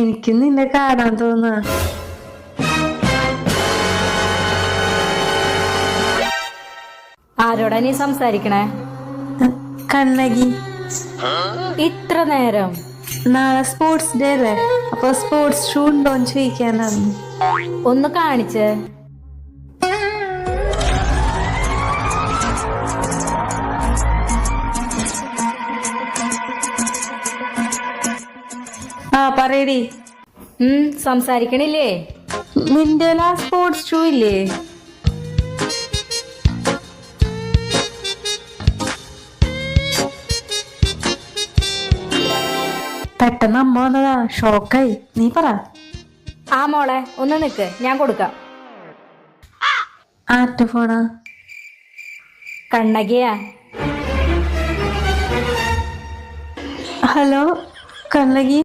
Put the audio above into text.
എനിക്ക് നിന്നെ കാണാൻ തോന്നാ. ആരോടാ നീ സംസാരിക്കണേ? കണ്ണകി. ഇത്ര നേരം? നാളെ സ്പോർട്സ് ഡേ അല്ലേ, അപ്പൊ സ്പോർട്സ് ഷൂ ഉണ്ടോന്ന് ചോദിക്കാനാണ്. ഒന്ന് കാണിച്ചേ. പറയടി. സംസാരിക്കണില്ലേ? നിന്റെ സ്പോർട്സ് ഷൂ ഇല്ലേ? പെട്ടെന്ന് അമ്മ വന്നതാ, ഷോക്കായി. നീ പറ. ആ മോളെ ഒന്ന് നിക്ക്, ഞാൻ കൊടുക്കാം. ആരുടെ ഫോണാ? കണ്ണകിയാ. ഹലോ കണ്ണകി.